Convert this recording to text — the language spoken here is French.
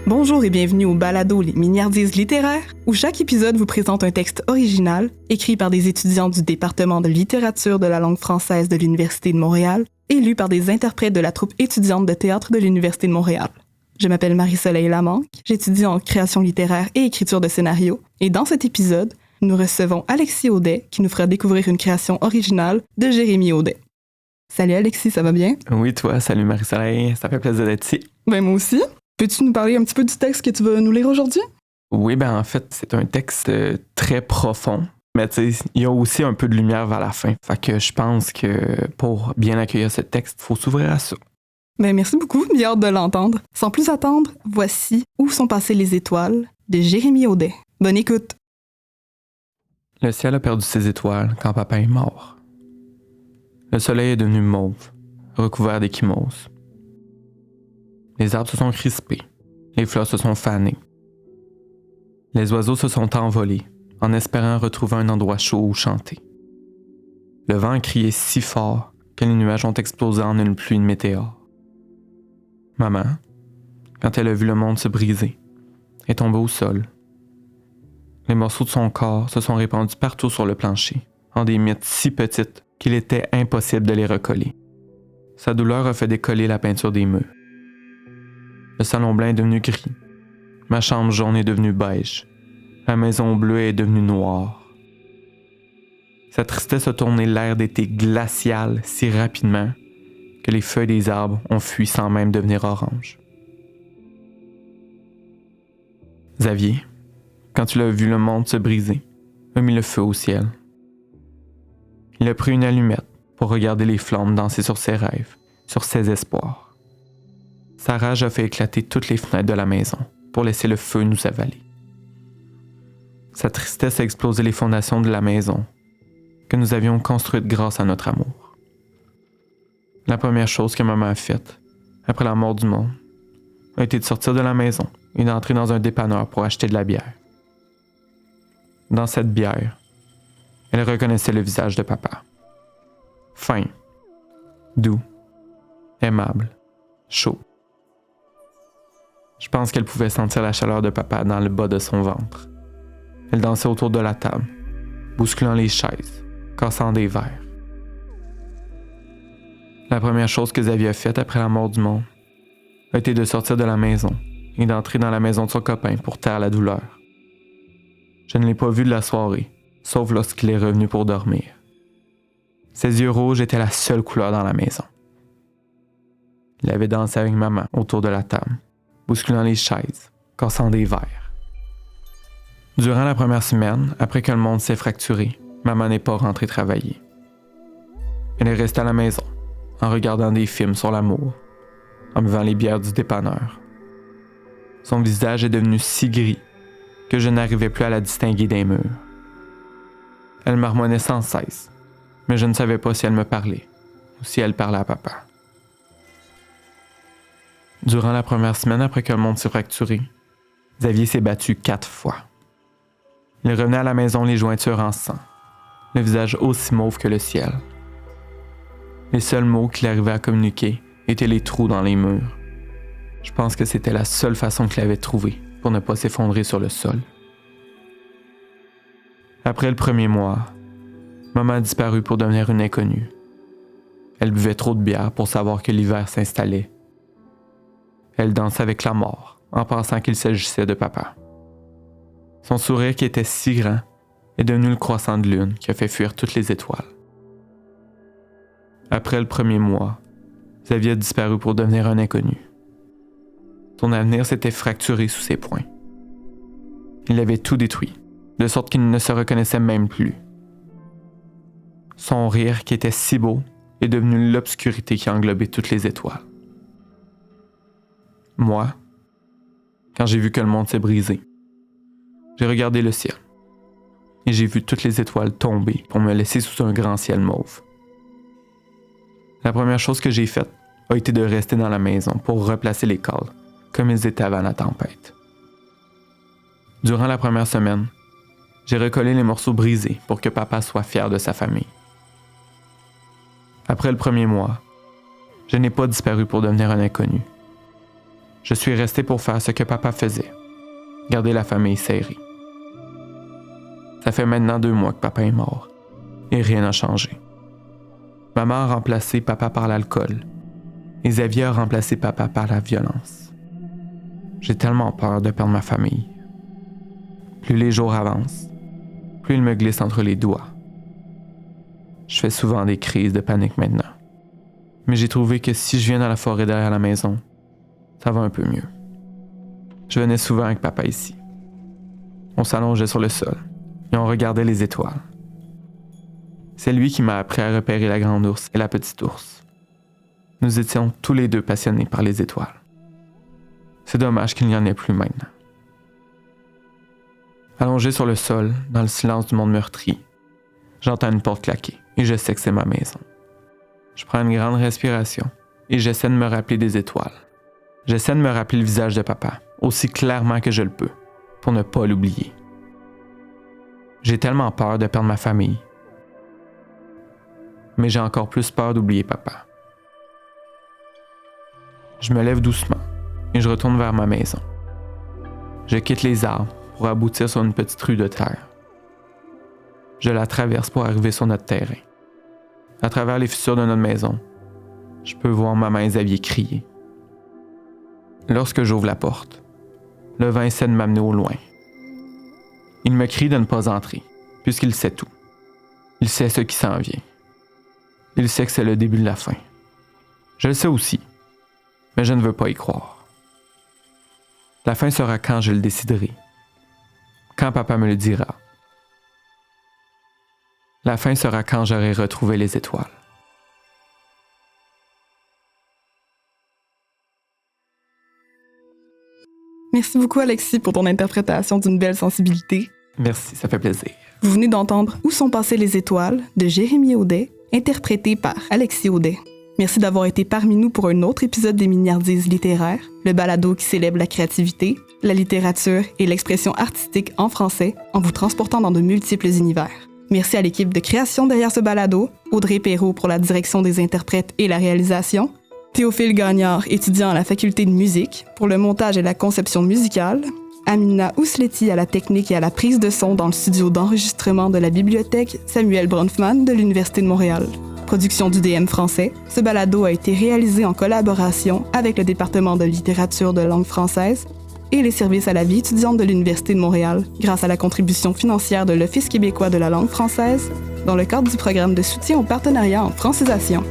Bonjour et bienvenue au balado Les Mignardises littéraires, où chaque épisode vous présente un texte original, écrit par des étudiants du département de littérature de la langue française de l'Université de Montréal et lu par des interprètes de la troupe étudiante de théâtre de l'Université de Montréal. Je m'appelle Marie-Soleil Lamanque, j'étudie en création littéraire et écriture de scénario, et dans cet épisode, nous recevons Alexis Audet qui nous fera découvrir une création originale de Jérémy Audet. Salut Alexis, ça va bien? Oui, toi, salut Marie-Soleil, ça fait plaisir d'être ici. Ben moi aussi. Peux-tu nous parler un petit peu du texte que tu vas nous lire aujourd'hui? Oui, en fait, c'est un texte très profond, mais tu sais, il y a aussi un peu de lumière vers la fin. Fait que je pense que pour bien accueillir ce texte, il faut s'ouvrir à ça. Ben merci beaucoup, j'ai hâte de l'entendre. Sans plus attendre, voici Où sont passées les étoiles de Jérémy Audet. Bonne écoute! Le ciel a perdu ses étoiles quand papa est mort. Le soleil est devenu mauve, recouvert d'échymoses. Les arbres se sont crispés, les fleurs se sont fanées. Les oiseaux se sont envolés, en espérant retrouver un endroit chaud où chanter. Le vent a crié si fort que les nuages ont explosé en une pluie de météores. Maman, quand elle a vu le monde se briser, est tombée au sol. Les morceaux de son corps se sont répandus partout sur le plancher, en des miettes si petites qu'il était impossible de les recoller. Sa douleur a fait décoller la peinture des murs. Le salon blanc est devenu gris. Ma chambre jaune est devenue beige. La maison bleue est devenue noire. Sa tristesse a tourné l'air d'été glacial si rapidement que les feuilles des arbres ont fui sans même devenir oranges. Xavier, quand tu l'as vu le monde se briser, a mis le feu au ciel. Il a pris une allumette pour regarder les flammes danser sur ses rêves, sur ses espoirs. Sa rage a fait éclater toutes les fenêtres de la maison pour laisser le feu nous avaler. Sa tristesse a explosé les fondations de la maison que nous avions construite grâce à notre amour. La première chose que maman a faite, après la mort du monde, a été de sortir de la maison et d'entrer dans un dépanneur pour acheter de la bière. Dans cette bière, elle reconnaissait le visage de papa. Fin, doux, aimable, chaud. Je pense qu'elle pouvait sentir la chaleur de papa dans le bas de son ventre. Elle dansait autour de la table, bousculant les chaises, cassant des verres. La première chose que Xavier a faite après la mort du monde a été de sortir de la maison et d'entrer dans la maison de son copain pour taire la douleur. Je ne l'ai pas vu de la soirée, sauf lorsqu'il est revenu pour dormir. Ses yeux rouges étaient la seule couleur dans la maison. Il avait dansé avec maman autour de la table, bousculant les chaises, cassant des verres. Durant la première semaine, après que le monde s'est fracturé, maman n'est pas rentrée travailler. Elle est restée à la maison, en regardant des films sur l'amour, en buvant les bières du dépanneur. Son visage est devenu si gris que je n'arrivais plus à la distinguer des murs. Elle marmonnait sans cesse, mais je ne savais pas si elle me parlait ou si elle parlait à papa. Durant la première semaine après que le monde s'est fracturé, Xavier s'est battu 4 fois. Il revenait à la maison les jointures en sang, le visage aussi mauve que le ciel. Les seuls mots qu'il arrivait à communiquer étaient les trous dans les murs. Je pense que c'était la seule façon qu'il avait trouvée pour ne pas s'effondrer sur le sol. Après le premier mois, maman a disparu pour devenir une inconnue. Elle buvait trop de bière pour savoir que l'hiver s'installait. Elle dansait avec la mort, en pensant qu'il s'agissait de papa. Son sourire qui était si grand est devenu le croissant de lune qui a fait fuir toutes les étoiles. Après le premier mois, Xavier a disparu pour devenir un inconnu. Son avenir s'était fracturé sous ses poings. Il avait tout détruit, de sorte qu'il ne se reconnaissait même plus. Son rire qui était si beau est devenu l'obscurité qui englobait toutes les étoiles. Moi, quand j'ai vu que le monde s'est brisé, j'ai regardé le ciel et j'ai vu toutes les étoiles tomber pour me laisser sous un grand ciel mauve. La première chose que j'ai faite a été de rester dans la maison pour replacer les cadres comme ils étaient avant la tempête. Durant la première semaine, j'ai recollé les morceaux brisés pour que papa soit fier de sa famille. Après le premier mois, je n'ai pas disparu pour devenir un inconnu. Je suis resté pour faire ce que papa faisait, garder la famille serrée. Ça fait maintenant 2 mois que papa est mort, et rien n'a changé. Maman a remplacé papa par l'alcool, et Xavier a remplacé papa par la violence. J'ai tellement peur de perdre ma famille. Plus les jours avancent, plus ils me glissent entre les doigts. Je fais souvent des crises de panique maintenant. Mais j'ai trouvé que si je viens dans la forêt derrière la maison, ça va un peu mieux. Je venais souvent avec papa ici. On s'allongeait sur le sol et on regardait les étoiles. C'est lui qui m'a appris à repérer la grande ours et la petite ours. Nous étions tous les deux passionnés par les étoiles. C'est dommage qu'il n'y en ait plus maintenant. Allongé sur le sol, dans le silence du monde meurtri, j'entends une porte claquer et je sais que c'est ma maison. Je prends une grande respiration et j'essaie de me rappeler des étoiles. J'essaie de me rappeler le visage de papa, aussi clairement que je le peux, pour ne pas l'oublier. J'ai tellement peur de perdre ma famille. Mais j'ai encore plus peur d'oublier papa. Je me lève doucement et je retourne vers ma maison. Je quitte les arbres pour aboutir sur une petite rue de terre. Je la traverse pour arriver sur notre terrain. À travers les fissures de notre maison, je peux voir maman et Xavier crier. Lorsque j'ouvre la porte, le vent essaie de m'amener au loin. Il me crie de ne pas entrer, puisqu'il sait tout. Il sait ce qui s'en vient. Il sait que c'est le début de la fin. Je le sais aussi, mais je ne veux pas y croire. La fin sera quand je le déciderai, quand papa me le dira. La fin sera quand j'aurai retrouvé les étoiles. Merci beaucoup, Alexis, pour ton interprétation d'une belle sensibilité. Merci, ça fait plaisir. Vous venez d'entendre Où sont passées les étoiles de Jérémie Audet, interprété par Alexis Audet. Merci d'avoir été parmi nous pour un autre épisode des Mignardises littéraires, le balado qui célèbre la créativité, la littérature et l'expression artistique en français en vous transportant dans de multiples univers. Merci à l'équipe de création derrière ce balado, Audrey Perrault pour la direction des interprètes et la réalisation, Théophile Gagnard, étudiant à la faculté de musique, pour le montage et la conception musicale, Amina Ousleti à la technique et à la prise de son dans le studio d'enregistrement de la bibliothèque Samuel Bronfman de l'Université de Montréal. Production du DM français, ce balado a été réalisé en collaboration avec le département de littérature de langue française et les services à la vie étudiante de l'Université de Montréal, grâce à la contribution financière de l'Office québécois de la langue française, dans le cadre du programme de soutien au partenariat en francisation.